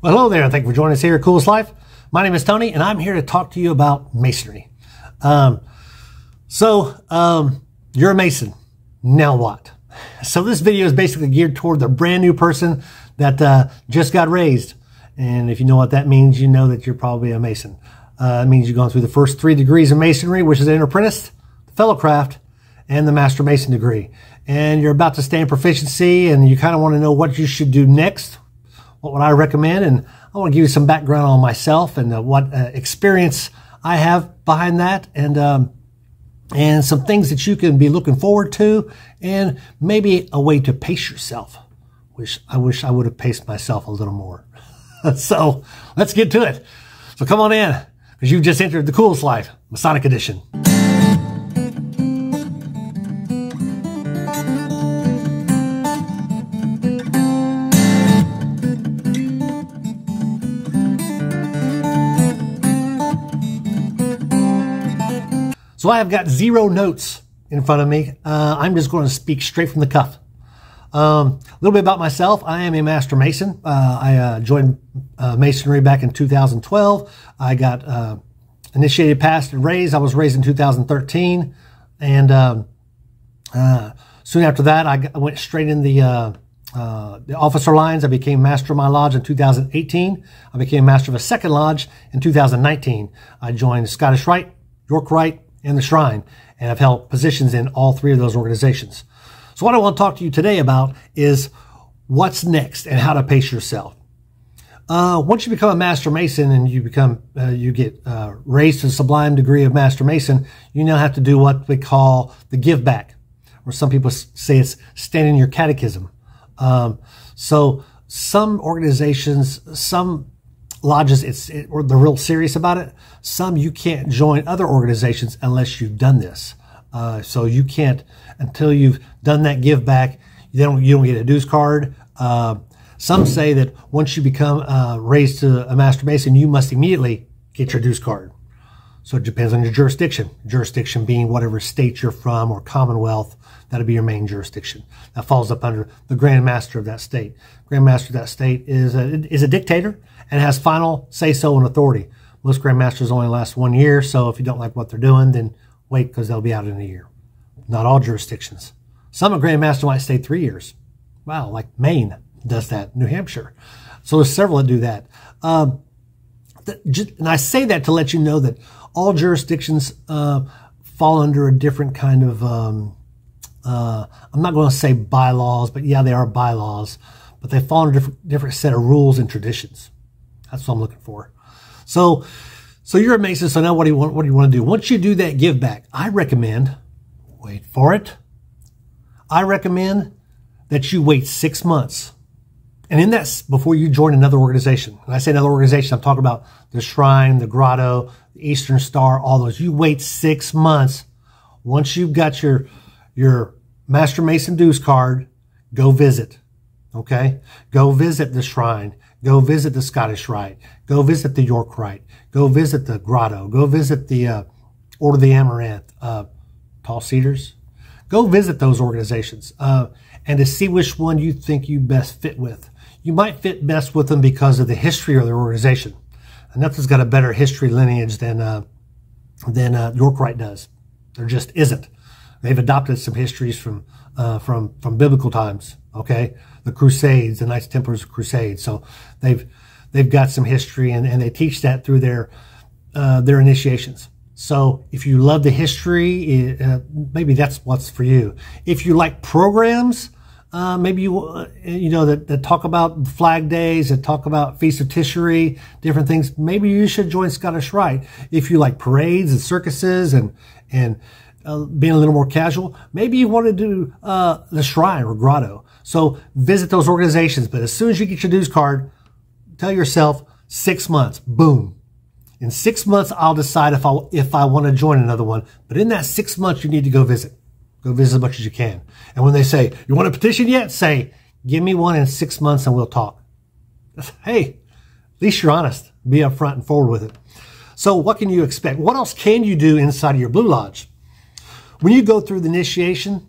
Well, hello there, and thank you for joining us here at Coolest Life. My name is Tony, and I'm here to talk to you about Masonry. You're a Mason. Now what? So this video is basically geared toward the brand new person that just got raised. And if you know what that means, you know that you're probably a Mason. It means you've gone through the first 3 degrees of Masonry, which is the Inner Apprentice, the Fellowcraft, and the Master Mason degree. And you're about to stay in proficiency, and you kind of want to know what you should do next. What would I recommend? And I want to give you some background on myself and what experience I have behind that, and some things that you can be looking forward to, and maybe a way to pace yourself. I wish I would have paced myself a little more. So let's get to it. So come on in, because you've just entered the Coolest Life, Masonic Edition. So I have got 0 notes in front of me. I'm just going to speak straight from the cuff. A little bit about myself. I am a Master Mason. I joined Masonry back in 2012. I got initiated, passed, and raised. I was raised in 2013. And soon after that, I went straight in the officer lines. I became Master of my lodge in 2018. I became Master of a second lodge in 2019. I joined Scottish Rite, York Rite, and the Shrine, and I've held positions in all 3 of those organizations. So what I want to talk to you today about is what's next and how to pace yourself. Once you become a Master Mason and you get raised to the sublime degree of Master Mason, you now have to do what we call the give back, or some people say it's stand in your catechism. So some organizations, some lodges, they're real serious about it. Some you can't join other organizations unless you've done this. So you can't, until you've done that give back, you don't get a dues card. Some say that once you become raised to a Master Mason, you must immediately get your dues card. So it depends on your jurisdiction. Jurisdiction being whatever state you're from or Commonwealth, that'll be your main jurisdiction. That falls up under the Grand Master of that state. Grand Master of that state is a dictator and has final say-so and authority. Most Grand Masters only last 1 year, so if you don't like what they're doing, then wait, because they'll be out in a year. Not all jurisdictions. Some Grand Master might stay 3 years. Wow, like Maine does that, New Hampshire. So there's several that do that. And I say that to let you know that all jurisdictions fall under a different kind of, I'm not going to say bylaws, but yeah, they are bylaws, but they fall under different set of rules and traditions. That's what I'm looking for. So you're a Mason, so now what do you want to do? Once you do that give back, I recommend, wait for it, I recommend that you wait 6 months. And in that, before you join another organization. When I say another organization, I'm talking about the Shrine, the Grotto, the Eastern Star, all those. You wait 6 months. Once you've got your Master Mason dues card, go visit. Okay? Go visit the Shrine. Go visit the Scottish Rite. Go visit the York Rite. Go visit the Grotto. Go visit the Order of the Amaranth, Tall Cedars. Go visit those organizations and to see which one you think you best fit with. You might fit best with them because of the history of their organization. And nothing's got a better history lineage than York Rite does. There just isn't. They've adopted some histories from biblical times. Okay, the Crusades, the Knights Templars Crusades. So they've got some history, and they teach that through their initiations. So if you love the history, maybe that's what's for you. If you like programs, maybe that talk about flag days, that talk about Feast of Tishrei, different things, maybe you should join Scottish Rite. If you like parades and circuses and being a little more casual, maybe you want to do the Shrine or Grotto. So visit those organizations. But as soon as you get your dues card, tell yourself 6 months, boom. In 6 months, I'll decide if I want to join another one. But in that 6 months, you need to go visit. Go visit as much as you can. And when they say, you want a petition yet? Say, give me one in 6 months and we'll talk. Hey, at least you're honest. Be upfront and forward with it. So what can you expect? What else can you do inside of your Blue Lodge? When you go through the initiation,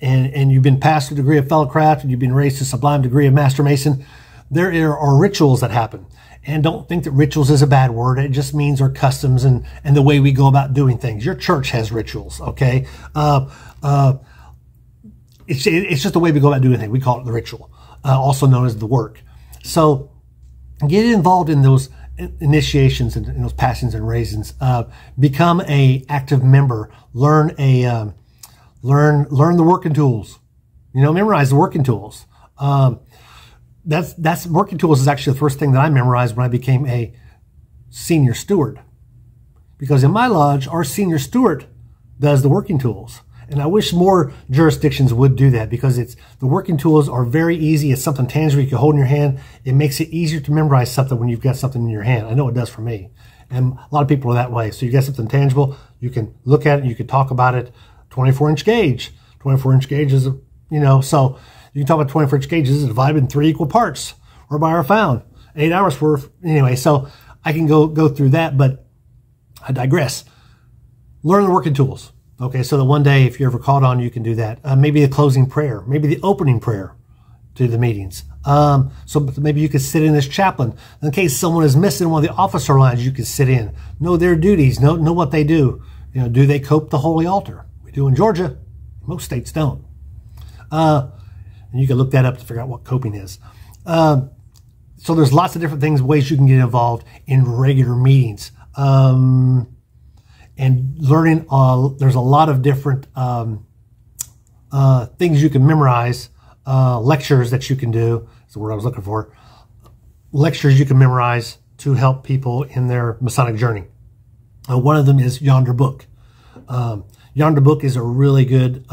and you've been passed a degree of Fellowcraft, and you've been raised to sublime degree of Master Mason, there are rituals that happen. And don't think that rituals is a bad word. It just means our customs and the way we go about doing things. Your church has rituals, okay? It's just the way we go about doing things. We call it the ritual, also known as the work. So get involved in those initiations and those passings and raisins. Become a active member. Learn the working tools. Memorize the working tools. That's working tools is actually the first thing that I memorized when I became a senior steward. Because in my lodge, our senior steward does the working tools. And I wish more jurisdictions would do that, because the working tools are very easy. It's something tangible you can hold in your hand. It makes it easier to memorize something when you've got something in your hand. I know it does for me. And a lot of people are that way. So you got something tangible, you can look at it, you can talk about it. 24-inch gauge. 24-inch gauge is, so you can talk about 24-inch gauges divided in 3 equal parts, or by our found. 8 hours worth. Anyway, so I can go through that, but I digress. Learn the working tools. Okay, so that one day, if you're ever called on, you can do that. Maybe the closing prayer, maybe the opening prayer to the meetings. So maybe you could sit in as chaplain. In case someone is missing one of the officer lines, you could sit in. Know their duties, know what they do. Do they cope the holy altar? We do in Georgia. Most states don't. And you can look that up to figure out what coping is. So there's lots of different ways you can get involved in regular meetings. And learning, there's a lot of different things you can memorize, lectures that you can do. That's the word I was looking for. Lectures you can memorize to help people in their Masonic journey. One of them is Yonder Book. Yonder Book is a really good,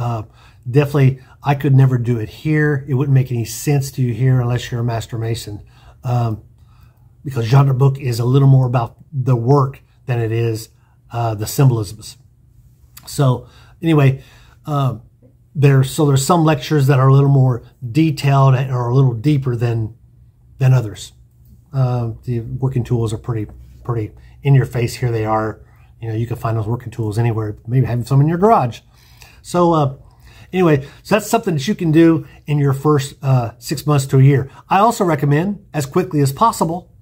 definitely, I could never do it here. It wouldn't make any sense to you here unless you're a Master Mason. Because Yonder Book is a little more about the work than it is the symbolisms. So anyway, there's some lectures that are a little more detailed or a little deeper than others. The working tools are pretty in your face. Here they are. You can find those working tools anywhere. Maybe have some in your garage. So anyway, so that's something that you can do in your first 6 months to a year. I also recommend, as quickly as possible,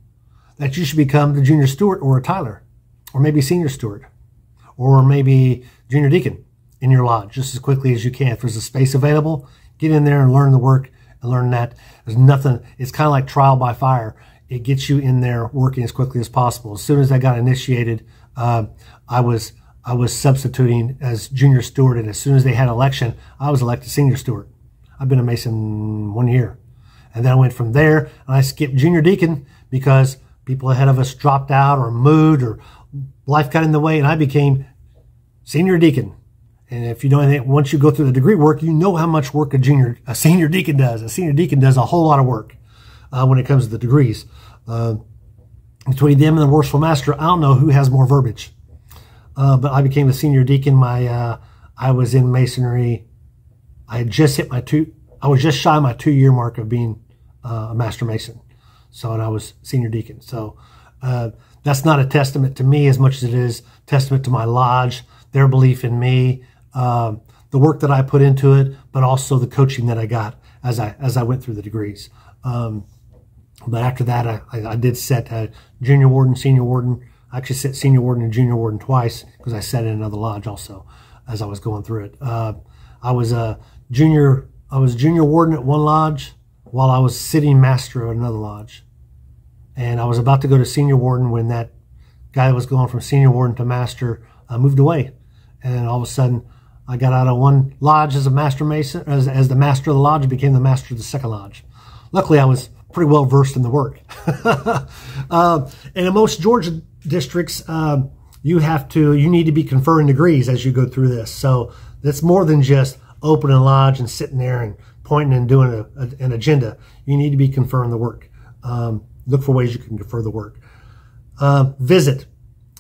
that you should become the junior steward or a Tyler, or maybe senior steward, or maybe junior deacon in your lodge, just as quickly as you can. If there's a space available, get in there and learn the work and learn that. There's nothing, it's kind of like trial by fire. It gets you in there working as quickly as possible. As soon as I got initiated, I was substituting as junior steward, and as soon as they had election, I was elected senior steward. I've been a Mason 1 year. And then I went from there, and I skipped junior deacon because people ahead of us dropped out or moved or life got in the way, and I became senior deacon. And if you know anything, once you go through the degree work, you know how much work a senior deacon does. A senior deacon does a whole lot of work when it comes to the degrees. Between them and the worshipful master, I don't know who has more verbiage. But I became a senior deacon. I was in Masonry. I had just hit I was just shy of my 2-year mark of being a Master Mason. So, and I was senior deacon. So, that's not a testament to me as much as it is testament to my lodge, their belief in me, the work that I put into it, but also the coaching that I got as I went through the degrees. But after that, I did set junior warden, senior warden. I actually set senior warden and junior warden twice because I sat in another lodge also as I was going through it. I was junior warden at one lodge while I was sitting master at another lodge. And I was about to go to senior warden when that guy that was going from senior warden to master moved away. And all of a sudden, I got out of one lodge as a Master Mason, as the master of the lodge, and became the master of the second lodge. Luckily, I was pretty well versed in the work. And in most Georgia districts, you need to be conferring degrees as you go through this. So that's more than just opening a lodge and sitting there and pointing and doing an agenda. You need to be conferring the work. Look for ways you can confer the work. Visit.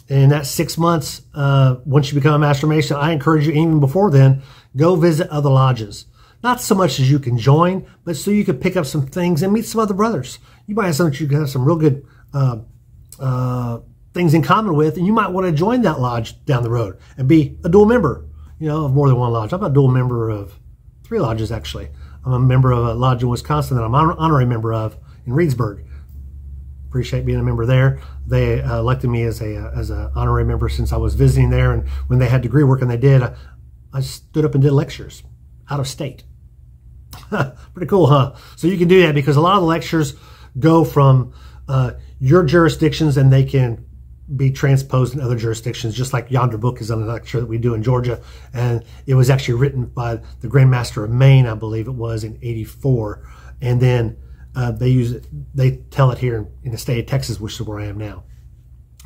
In that 6 months, once you become a Master Mason, I encourage you, even before then, go visit other lodges. Not so much as you can join, but so you can pick up some things and meet some other brothers. You might have some that you can have some real good things in common with, and you might want to join that lodge down the road and be a dual member, of more than one lodge. I'm a dual member of 3 lodges, actually. I'm a member of a lodge in Wisconsin that I'm an honorary member of in Reedsburg. Appreciate being a member there. They elected me as a honorary member since I was visiting there, and when they had degree work, and they did, I stood up and did lectures out of state. Pretty cool, huh? So you can do that because a lot of the lectures go from your jurisdictions, and they can be transposed in other jurisdictions, just like Yonder Book is on a lecture that we do in Georgia, and it was actually written by the Grand Master of Maine, I believe it was, in '84, and then they tell it here in the state of Texas, which is where I am now.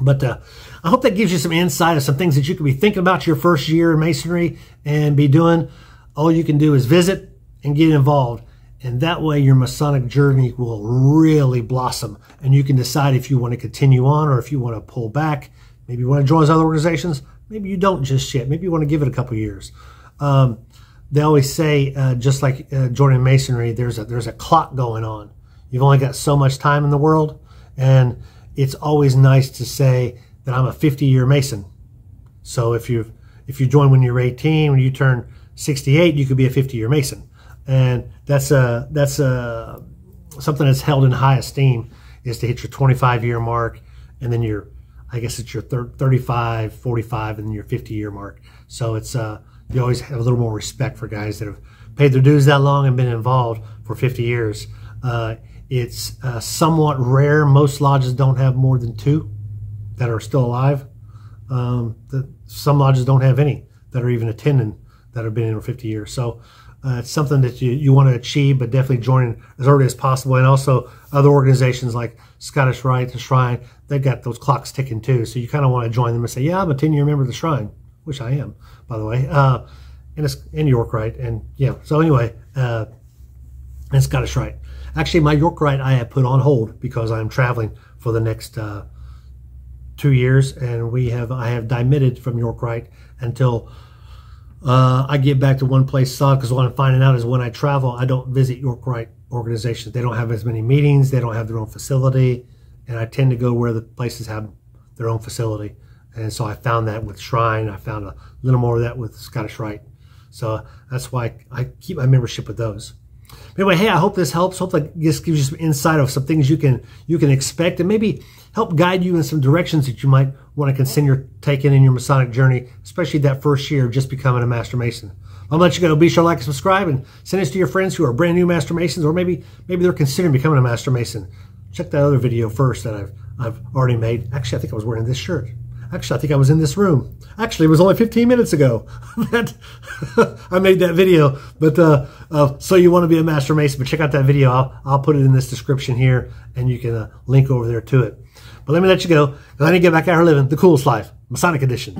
But I hope that gives you some insight of some things that you could be thinking about your first year in Masonry and be doing. All you can do is visit and get involved, and that way your Masonic journey will really blossom, and you can decide if you want to continue on or if you want to pull back. Maybe you want to join other organizations. Maybe you don't just yet. Maybe you want to give it a couple years. They always say, just like joining Masonry, there's a clock going on. You've only got so much time in the world, and it's always nice to say that I'm a 50-year Mason. So if you join when you're 18, when you turn 68, you could be a 50-year Mason. And that's something that's held in high esteem, is to hit your 25-year mark, and then I guess it's your 35, 45, and then your 50-year mark. So it's you always have a little more respect for guys that have paid their dues that long and been involved for 50 years. It's somewhat rare. Most lodges don't have more than 2 that are still alive. Some lodges don't have any that are even attending that have been in for 50 years. So it's something that you want to achieve, but definitely join as early as possible. And also other organizations like Scottish Rite, the Shrine, they've got those clocks ticking too. So you kind of want to join them and say, yeah, I'm a 10-year member of the Shrine, which I am, by the way. And it's in York Rite. And yeah, so anyway, and Scottish Rite. Actually, my York Rite I have put on hold because I'm traveling for the next 2 years, and I have dimitted from York Rite until I get back to one place solid, because what I'm finding out is when I travel, I don't visit York Rite organizations. They don't have as many meetings. They don't have their own facility, and I tend to go where the places have their own facility. And so I found that with Shrine. I found a little more of that with Scottish Rite. So that's why I keep my membership with those. Anyway, hey, I hope this helps. Hope that just gives you some insight of some things you can expect, and maybe help guide you in some directions that you might want to consider taking in your Masonic journey, especially that first year of just becoming a Master Mason. I'll let you go. Be sure to like and subscribe, and send this to your friends who are brand new Master Masons, or maybe they're considering becoming a Master Mason. Check that other video first that I've already made. Actually, I think I was wearing this shirt. Actually, I think I was in this room. Actually, it was only 15 minutes ago that I made that video. But so you want to be a Master Mason, but check out that video. I'll put it in this description here, and you can link over there to it. But let me let you go, because I need to get back out here living the coolest life, Masonic edition.